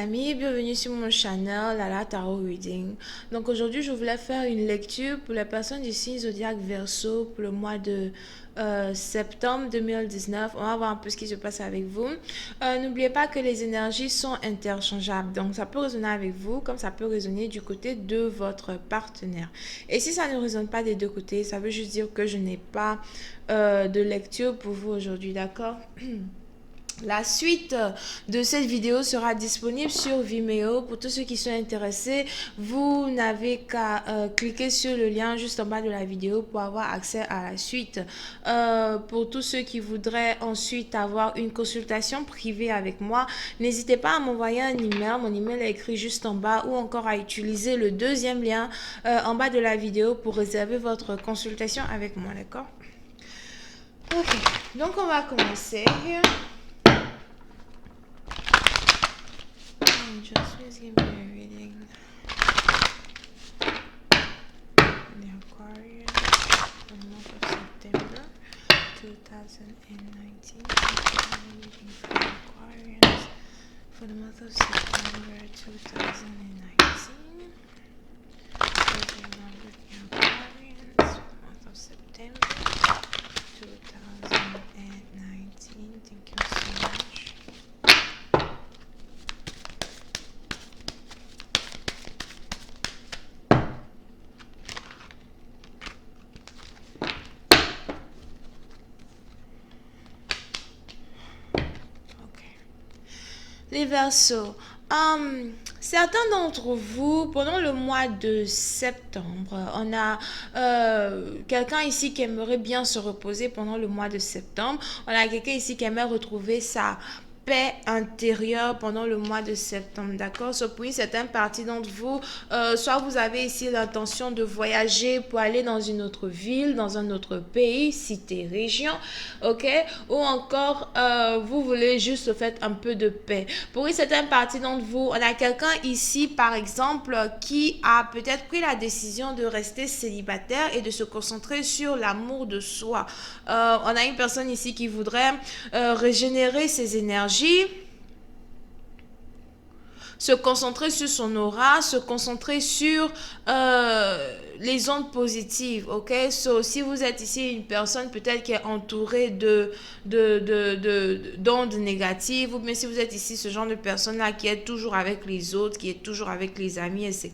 amis, bienvenue sur mon channel Lala Tarot Reading. Donc aujourd'hui je voulais faire une lecture pour les personnes du signe zodiaque Verseau pour le mois de septembre 2019. On va voir un peu ce qui se passe avec vous. N'oubliez pas que les énergies sont interchangeables, donc ça peut résonner avec vous comme ça peut résonner du côté de votre partenaire. Et si ça ne résonne pas des deux côtés, ça veut juste dire que je n'ai pas de lecture pour vous aujourd'hui, d'accord? La suite de cette vidéo sera disponible sur Vimeo. Pour tous ceux qui sont intéressés, vous n'avez qu'à cliquer sur le lien juste en bas de la vidéo pour avoir accès à la suite. Pour tous ceux qui voudraient ensuite avoir une consultation privée avec moi, n'hésitez pas à m'envoyer un email. Mon email est écrit juste en bas ou encore à utiliser le deuxième lien en bas de la vidéo pour réserver votre consultation avec moi, d'accord? Ok, donc on va commencer. Just please give me a reading. The Aquarius for the month of September 2019. Reading for the Aquarius for the month of September 2019. Reading of the Aquarius for the month of September 2019. Thank you so much. Les Verseaux. Certains d'entre vous, pendant le mois de septembre, on a quelqu'un ici qui aimerait bien se reposer pendant le mois de septembre. On a quelqu'un ici qui aimerait retrouver sa paix intérieure pendant le mois de septembre, d'accord? So, pour une certaine partie d'entre vous, soit vous avez ici l'intention de voyager pour aller dans une autre ville, dans un autre pays, cité, région, ok? Ou encore, vous voulez juste faire un peu de paix. Pour une certaine partie d'entre vous, on a quelqu'un ici, par exemple, qui a peut-être pris la décision de rester célibataire et de se concentrer sur l'amour de soi. On a une personne ici qui voudrait régénérer ses énergies, se concentrer sur son aura, se concentrer sur les ondes positives, ok? So, si vous êtes ici une personne peut-être qui est entourée d'ondes négatives, ou bien si vous êtes ici ce genre de personne-là qui est toujours avec les autres, qui est toujours avec les amis, etc.,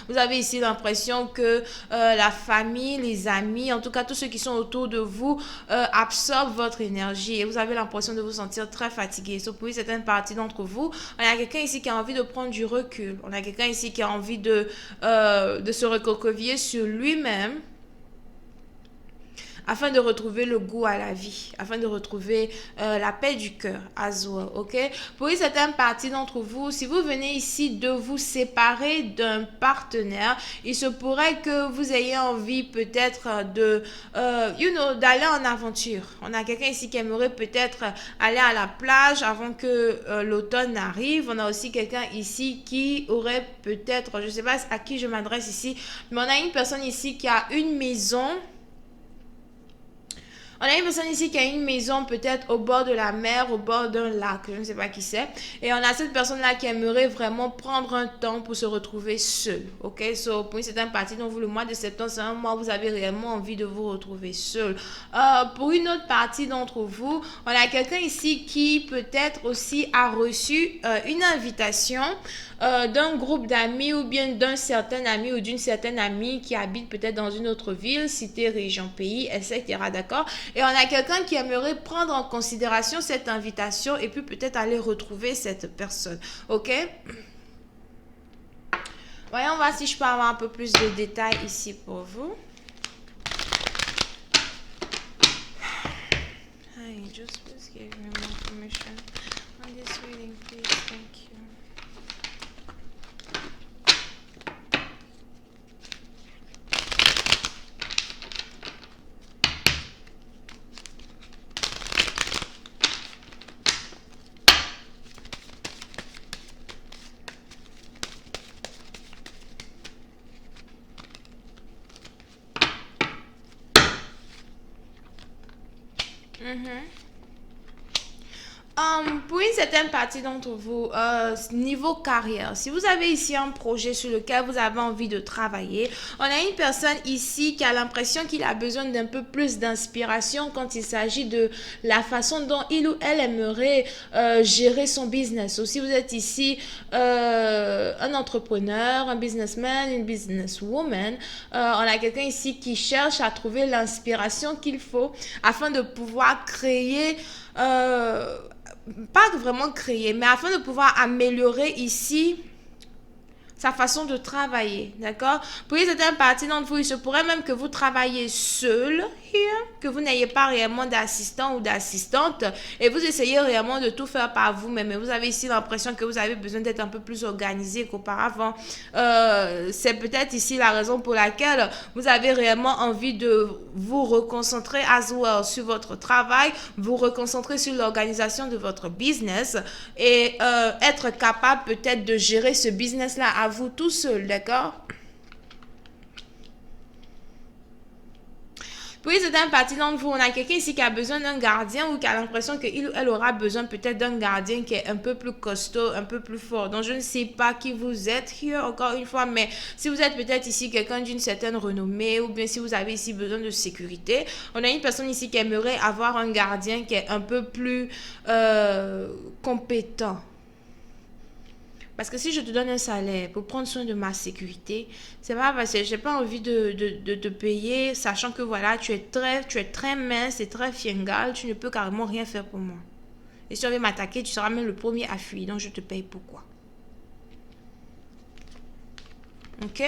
vous avez ici l'impression que la famille, les amis, en tout cas tous ceux qui sont autour de vous, absorbent votre énergie et vous avez l'impression de vous sentir très fatigué. So, pour une certaine partie d'entre vous, on a quelqu'un ici qui a envie de prendre du recul. On a quelqu'un ici qui a envie de se recroqueviller sur lui-même afin de retrouver le goût à la vie, afin de retrouver la paix du cœur, as well, ok? Pour une certaine partie d'entre vous, si vous venez ici de vous séparer d'un partenaire, il se pourrait que vous ayez envie peut-être de, d'aller en aventure. On a quelqu'un ici qui aimerait peut-être aller à la plage avant que l'automne arrive. On a aussi quelqu'un ici qui aurait peut-être, je ne sais pas à qui je m'adresse ici, mais on a une personne ici qui a une maison. On a une personne ici qui a une maison peut-être au bord de la mer, au bord d'un lac, je ne sais pas qui c'est. Et on a cette personne-là qui aimerait vraiment prendre un temps pour se retrouver seule. Ok, so, pour une certaine partie, donc vous, le mois de septembre, c'est un mois où vous avez réellement envie de vous retrouver seul. Pour une autre partie d'entre vous, on a quelqu'un ici qui peut-être aussi a reçu une invitation d'un groupe d'amis ou bien d'un certain ami ou d'une certaine amie qui habite peut-être dans une autre ville, cité, région, pays, etc. D'accord? Et on a quelqu'un qui aimerait prendre en considération cette invitation et puis peut-être aller retrouver cette personne. Ok? Voyons voir si je peux avoir un peu plus de détails ici pour vous. Hi, just please give me more information on this reading, please. Thank you. Pour une certaine partie d'entre vous, niveau carrière, si vous avez ici un projet sur lequel vous avez envie de travailler, on a une personne ici qui a l'impression qu'il a besoin d'un peu plus d'inspiration quand il s'agit de la façon dont il ou elle aimerait gérer son business. Ou si vous êtes ici un entrepreneur, un businessman, une businesswoman, on a quelqu'un ici qui cherche à trouver l'inspiration qu'il faut afin de pouvoir créer pas vraiment créer, mais afin de pouvoir améliorer ici sa façon de travailler, d'accord? Pour une certaine partie d'entre vous, il se pourrait même que vous travaillez seul, here, que vous n'ayez pas réellement d'assistant ou d'assistante, et vous essayez réellement de tout faire par vous-même, mais vous avez ici l'impression que vous avez besoin d'être un peu plus organisé qu'auparavant. C'est peut-être ici la raison pour laquelle vous avez réellement envie de vous reconcentrer as well sur votre travail, vous reconcentrer sur l'organisation de votre business et être capable peut-être de gérer ce business-là à vous tout seul, d'accord? Puis c'est un parti d'entre vous, on a quelqu'un ici qui a besoin d'un gardien ou qui a l'impression qu'il ou elle aura besoin peut-être d'un gardien qui est un peu plus costaud, un peu plus fort. Donc je ne sais pas qui vous êtes here, encore une fois, mais si vous êtes peut-être ici quelqu'un d'une certaine renommée ou bien si vous avez ici besoin de sécurité, on a une personne ici qui aimerait avoir un gardien qui est un peu plus compétent. Parce que si je te donne un salaire pour prendre soin de ma sécurité, c'est pas parce que j'ai pas envie de te payer, sachant que voilà, tu es très mince et très fiengal, tu ne peux carrément rien faire pour moi. Et si on veut m'attaquer, tu seras même le premier à fuir, donc je te paye pourquoi. Ok?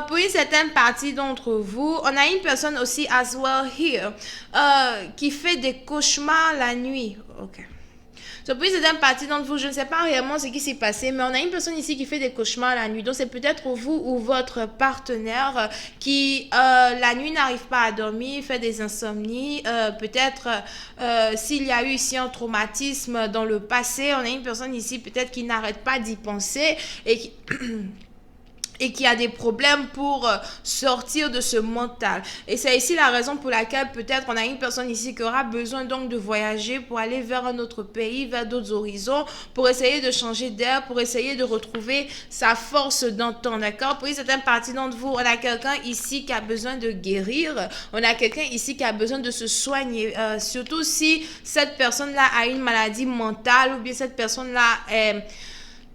Pour une certaine partie d'entre vous, on a une personne aussi as well here qui fait des cauchemars la nuit. Ok. So, puis c'est une partie d'entre vous, je ne sais pas réellement ce qui s'est passé, mais on a une personne ici qui fait des cauchemars la nuit. Donc c'est peut-être vous ou votre partenaire qui la nuit n'arrive pas à dormir, fait des insomnies. Peut-être s'il y a eu ici un traumatisme dans le passé, on a une personne ici peut-être qui n'arrête pas d'y penser et qui et qui a des problèmes pour sortir de ce mental. Et c'est ici la raison pour laquelle peut-être on a une personne ici qui aura besoin donc de voyager pour aller vers un autre pays, vers d'autres horizons, pour essayer de changer d'air, pour essayer de retrouver sa force d'antan, d'accord? Pour une certaine partie d'entre vous, on a quelqu'un ici qui a besoin de guérir, on a quelqu'un ici qui a besoin de se soigner, surtout si cette personne-là a une maladie mentale ou bien cette personne-là est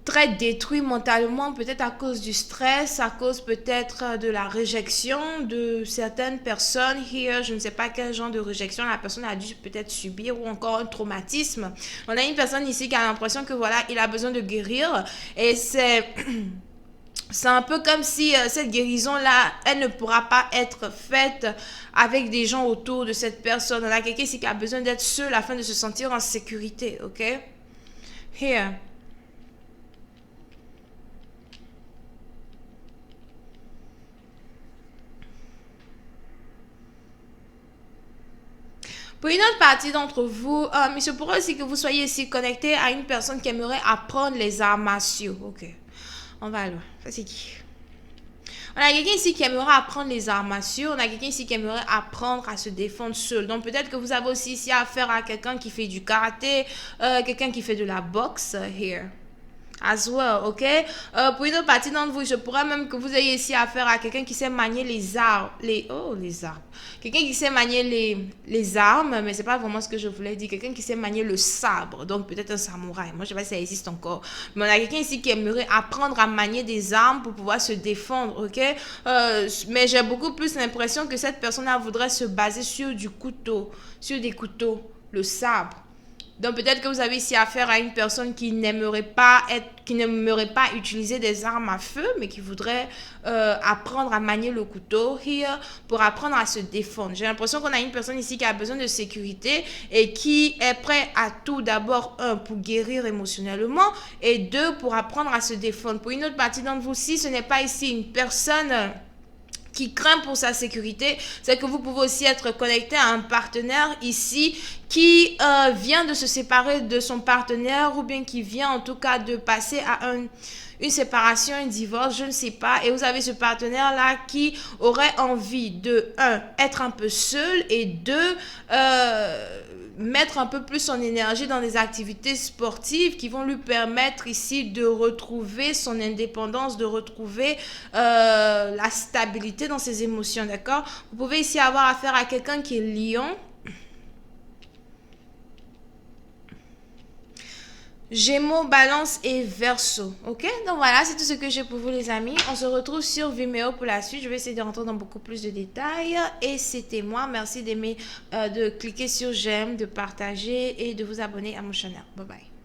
très détruit mentalement, peut-être à cause du stress, à cause peut-être de la réjection de certaines personnes. Here, je ne sais pas quel genre de réjection la personne a dû peut-être subir ou encore un traumatisme. On a une personne ici qui a l'impression que voilà, il a besoin de guérir et c'est un peu comme si cette guérison-là, elle ne pourra pas être faite avec des gens autour de cette personne. On a quelqu'un ici qui a besoin d'être seul afin de se sentir en sécurité, ok? Here. Pour une autre partie d'entre vous, il se pourrait aussi que vous soyez ici connecté à une personne qui aimerait apprendre les arts martiaux. Ok, on va alors. Ça, c'est qui? On a quelqu'un ici qui aimerait apprendre les arts martiaux. On a quelqu'un ici qui aimerait apprendre à se défendre seul. Donc peut-être que vous avez aussi ici affaire à quelqu'un qui fait du karaté, quelqu'un qui fait de la boxe. Here. As well, ok? Pour une autre partie d'entre vous, je pourrais même que vous ayez ici affaire à quelqu'un qui sait manier les armes. Les armes. Quelqu'un qui sait manier les armes, mais c'est pas vraiment ce que je voulais dire. Quelqu'un qui sait manier le sabre. Donc peut-être un samouraï. Moi, je sais pas si ça existe encore. Mais on a quelqu'un ici qui aimerait apprendre à manier des armes pour pouvoir se défendre, ok? Mais j'ai beaucoup plus l'impression que cette personne-là voudrait se baser sur du couteau, sur des couteaux, le sabre. Donc peut-être que vous avez ici affaire à une personne qui n'aimerait pas utiliser des armes à feu, mais qui voudrait apprendre à manier le couteau here pour apprendre à se défendre. J'ai l'impression qu'on a une personne ici qui a besoin de sécurité et qui est prêt à tout d'abord, un, pour guérir émotionnellement et deux, pour apprendre à se défendre. Pour une autre partie d'entre vous, si ce n'est pas ici une personne qui craint pour sa sécurité, c'est que vous pouvez aussi être connecté à un partenaire ici qui vient de se séparer de son partenaire ou bien qui vient en tout cas de passer à une séparation, un divorce, je ne sais pas. Et vous avez ce partenaire-là qui aurait envie de, un, être un peu seul et deux, mettre un peu plus son énergie dans des activités sportives qui vont lui permettre ici de retrouver son indépendance, de retrouver la stabilité dans ses émotions, d'accord? Vous pouvez ici avoir affaire à quelqu'un qui est lion. Gémeaux, Balance et Verseau. Ok? Donc voilà, c'est tout ce que j'ai pour vous les amis. On se retrouve sur Vimeo pour la suite. Je vais essayer de rentrer dans beaucoup plus de détails. Et c'était moi. Merci d'aimer, de cliquer sur j'aime, de partager et de vous abonner à mon channel. Bye bye.